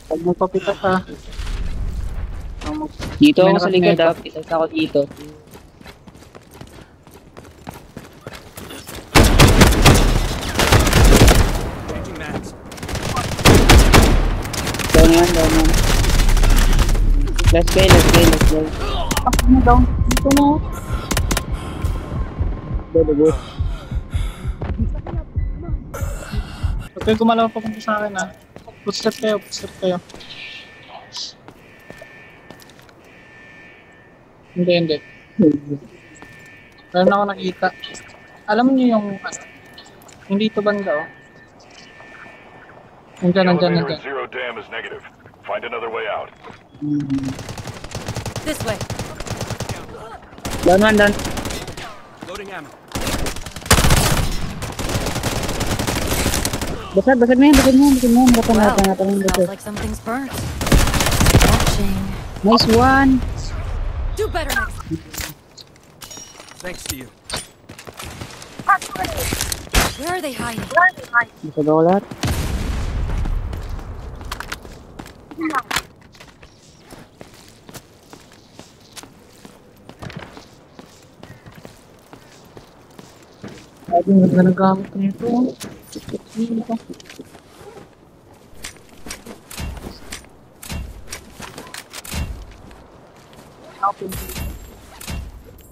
Huwag mo papitas ha. Dito May ako sa likod nakatingin ah. Isa ako dito. Changing mags. Down yan, down yan. Let's go, let's go, let's go. Ano daw? Dito na. Dugo. Huwag kayo gumalaw pa kung sa akin ha. Footstep kayo, footstep kayo. Hindi, hindi. Meron ako nakita. Alam niyo yung ano? Yung dito banda oh. Nandyan, nandyan, Elevator nandyan. at zero dam is negative. Find another way out. This way. Down one, down. Loading ammo. Basad mo yan, basad mo yan, basad mo yan. Wow, Nakapanapan yung sounds basad. like something's burnt. Watching. Nice one. Do better next. Thanks to you. Where are they hiding? Basad ako lahat. Sabi mo na nagamit nito.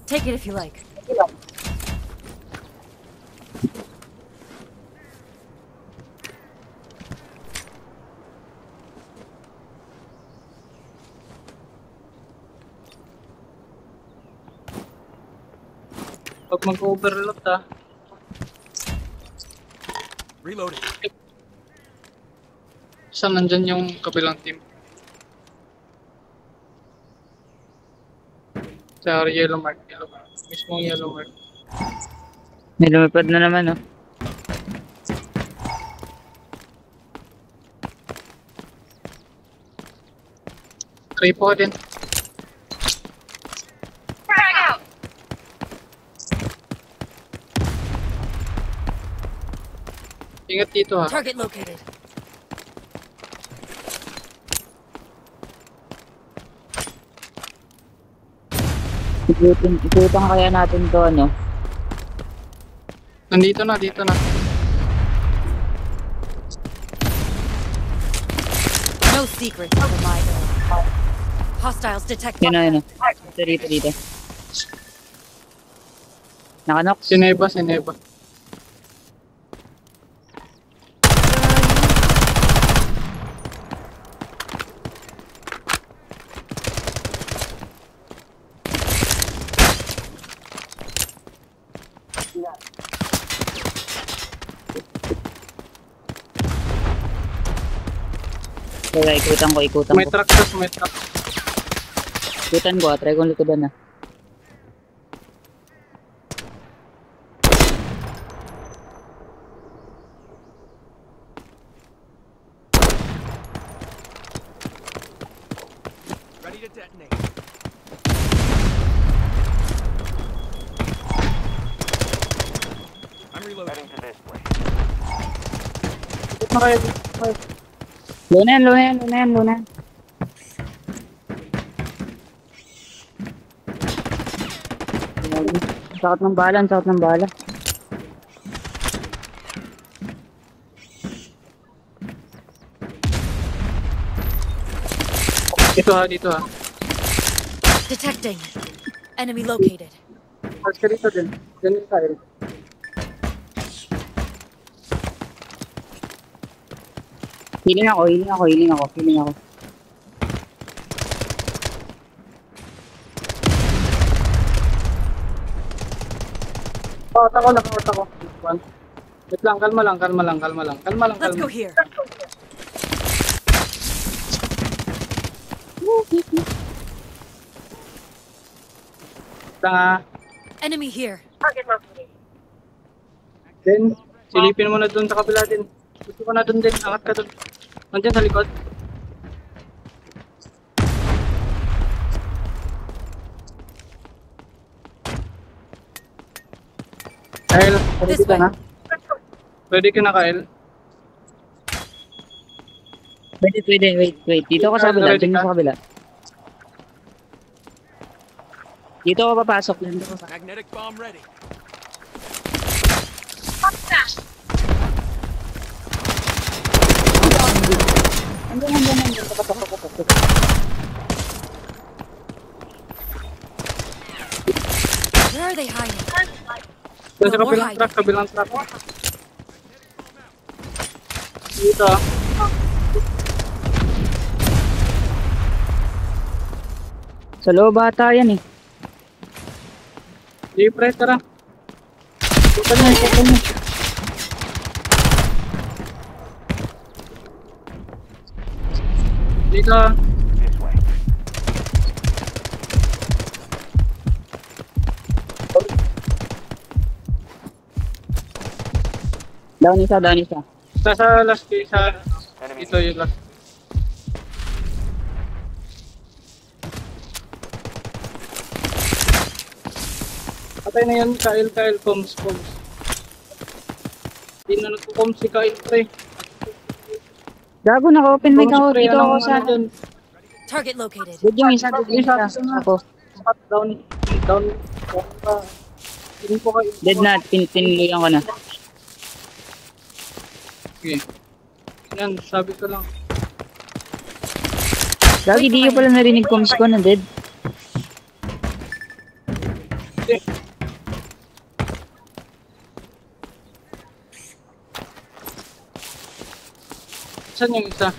Take it if you like. Pag mag-overload ha. Reloading. Saan nandyan yung kabilang team? Sa yellow mark, yellow mark. Mismong yellow mark. May lumipad na naman oh. Try po din. Ingat dito ha. Target located. Ikutan kaya natin to ano. Nandito na, dito na. No secrets for my own. Hostiles detected. Yun na, yun na. Dito, dito. Nakanox. Sineba, sineba. Kaya ikutan ko, ikutan May ko. truck tas, may truck. Ikutan ko, try kong likodan na. Ready to detonate. I'm reloading. Ikot na kayo. Low na yan, low na yan, low na yan, low na yan. Sakot ng bala, ang sakot ng bala. Dito ha, dito ha. Detecting. Enemy located. Mas ka dito din. Ganun tayo. Healing ako, healing ako, healing ako, healing ako. Ako lang, ako. Wait lang, kalma lang, kalma lang, kalma lang. Kalma lang, Let's kalma. go here. Lang ha. Enemy here. Then, silipin mo na dun sa kabila din. Gusto ko na dun din, angat ka dun. Nandiyan sa likod. Kyle, ready This ka way. na? Ready ka na, Kyle? Wait. Dito ako sa kabila. Ready Dito ka? sa kabila. Dito ako papasok. Dito ako. Magnetic bomb ready. Where are they hiding? Sa No more kabilang truck. Dito. Sa loob ata yan eh. Di, pre, tara. Ito niya. Dito. This way. Down isa. Sa last kay sa ito yung last. Patay na yan, Kyle, comms. Hindi na nagko-comms si Kyle, pre. Gago, naka-open mic ako. Pre, Dito ako anong sa... ano dun? Target located. Good yung isa. Ako. Down pa. Tingin ko kayo. Dead na. Pinluyan ko na. Okay. Yan, sabi ko lang. Gagi, di ko pala narinig comms ko na dead. Okay. Saan yung isa?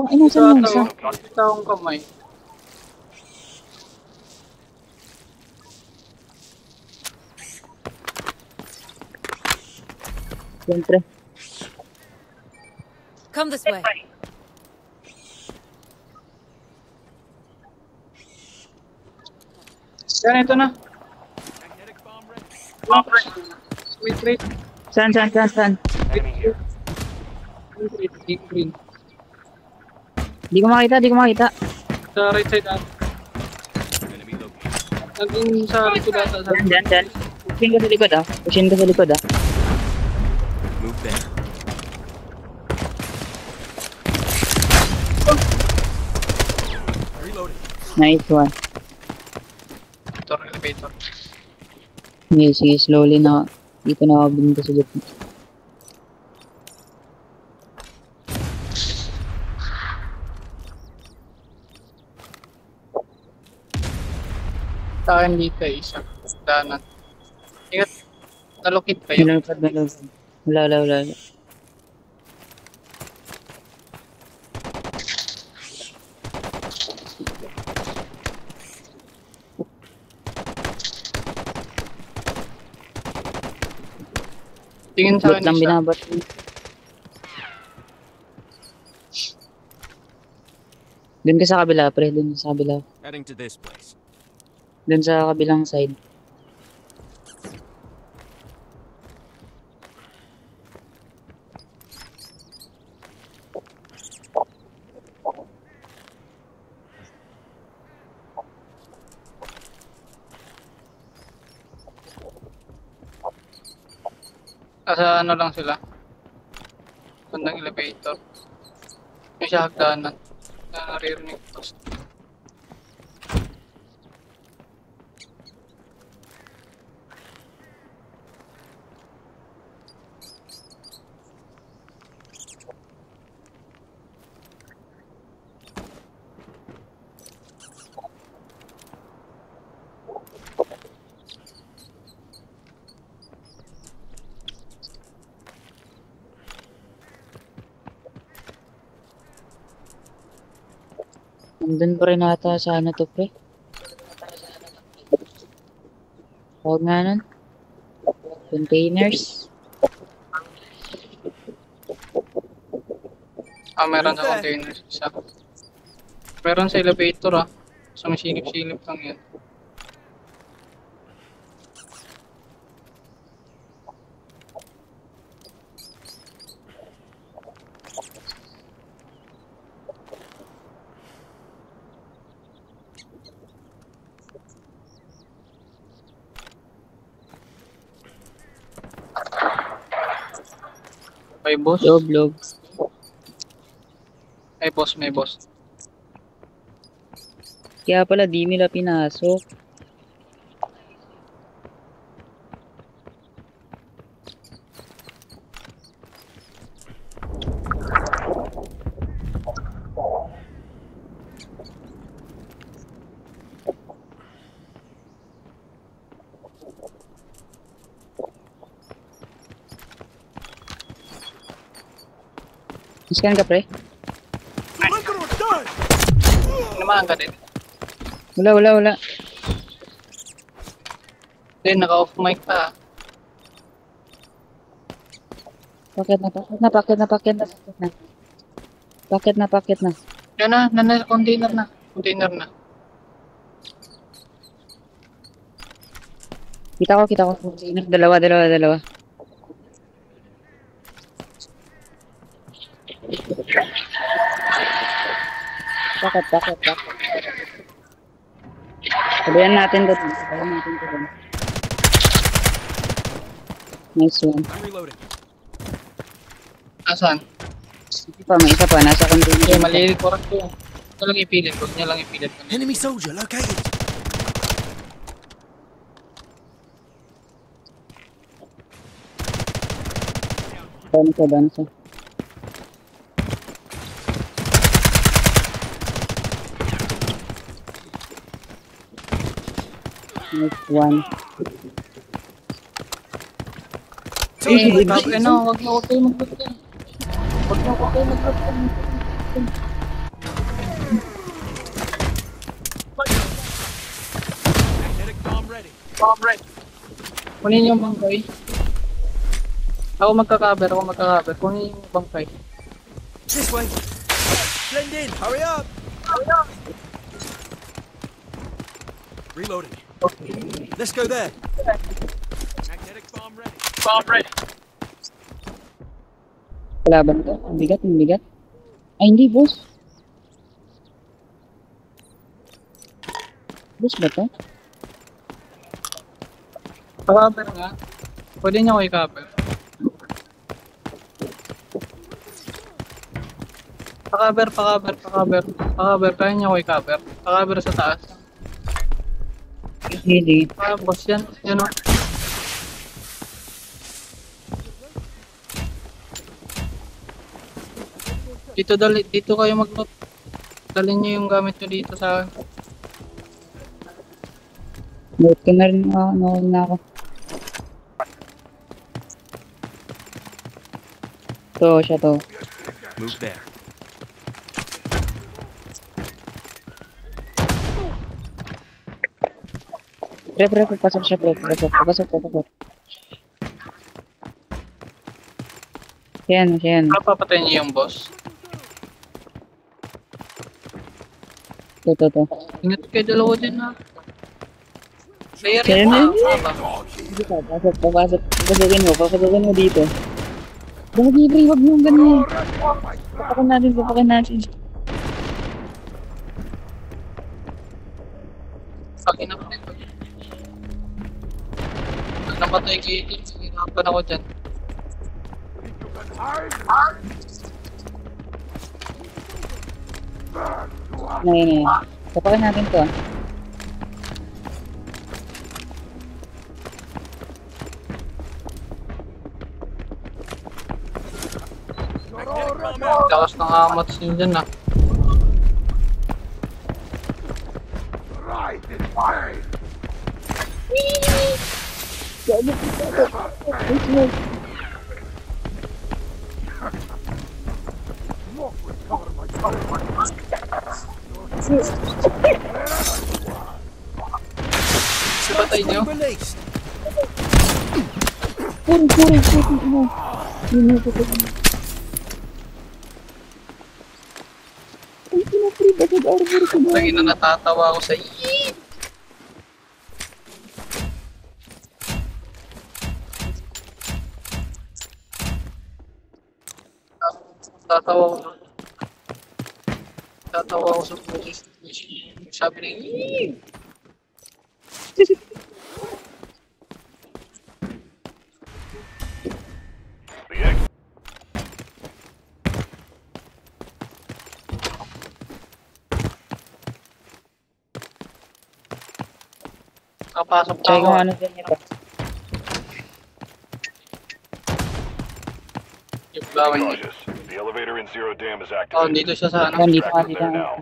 Ina, saan yung isa? Ito akong kamay. Siyempre. Come this way. Yan, ito na. Magnetic bomb ready. Wait. Saan? Enemy here. Green. Di ko makita. Sa right side ata. Enemy located. Nandun sa likod ata. Dyan. Pusin ka sa likod ah. Move there. Reloading. Nice one. Elevator. Sige, slowly na. Dito na ako binito sa gitna. Sa akin dito isa. Danan. Ingat. Nalukit kayo. Nalapad. Wala. Tingin sa Bot akin lang isa. binabot. Doon ka sa kabila, pre. Doon sa kabila. Heading to this place. Doon sa kabilang side. Sa ano lang sila. Bandang elevator. May siya hagdanan. Na naririnig ko. Nandun pa rin ata sa ano to, pre. Tawag nga nun. Containers. Meron sa containers isa. Meron sa elevator Sa masilip-silip lang yan. May boss. Loob. May boss, may boss. Kaya pala di nila pinasok. Scan ka, pre? Namaan ka din. Wala. Then, naka-off mic pa. Pakit na. Yan na, container na. Container na. Kita ko. Dalawa. Bakit? Sabayan natin doon. Nice one. I'm reloading. Asan? May isa pa. Nasa Okay, container. malilit ko rin ko. Ito lang ipilit. Huwag niya lang ipilit. Enemy soldier located. Doon siya. Nice one. Eh, wag kayo mag-group yan. Magnetic bomb ready. Kunin yung bangkay. Ako magka-cover. Kunin yung bangkay. This way. Blend in. Hurry up. Reloading. Let's go there. Magnetic bomb ready. Kalaban ko. Ang bigat. Ay, hindi, boss. Boss ba to? Pa-cover nga. Pwede niya ko i-cover. Pa-cover. Kaya niya ko i-cover. Pa-cover sa taas. Hindi. Boss yan. Yan o. Dito kayo mag-loot. Dalhin niyo yung gamit niyo dito sa akin. Note ka na rin. Nakawal na ako. Siya to. Move there. Pre, pasok siya, pre. Pasok. Siya yan. Papatayin niyo yung boss. To. Ingat kayo dalawa dyan ha. Player Kaya yan na ha. Sige ka, pasok. Papasukin mo dito. Dagi, pre, wag mo ganyan. Papakin natin. Sakin ako nito. Pag namatay kayo dyan, hirapan ako dyan. Ngayon. Papakin natin to. Lakas ng amats nyo dyan ha. Patay nyo? Released. Puri. Lagi na natatawa ako sa iyo. Tatawa ako sa pulis. Sabi na iyo. Nakapasok pa Check ako. kung ano din ito. Yung bawal niya. Cautious. The elevator in Zero Dam is Oh, activated. dito siya sa ano. Oh, dito nga, Back dito there nga. now.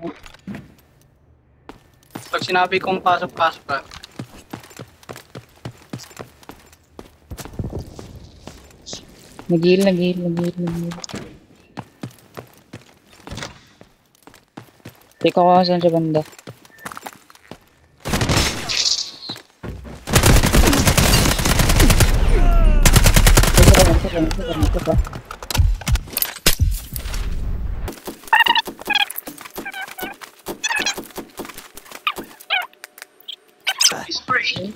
Pag sinabi kong pasok-pasok ka. Nag-heal. Check ko kung saan siya banda. Ito pa. Spray.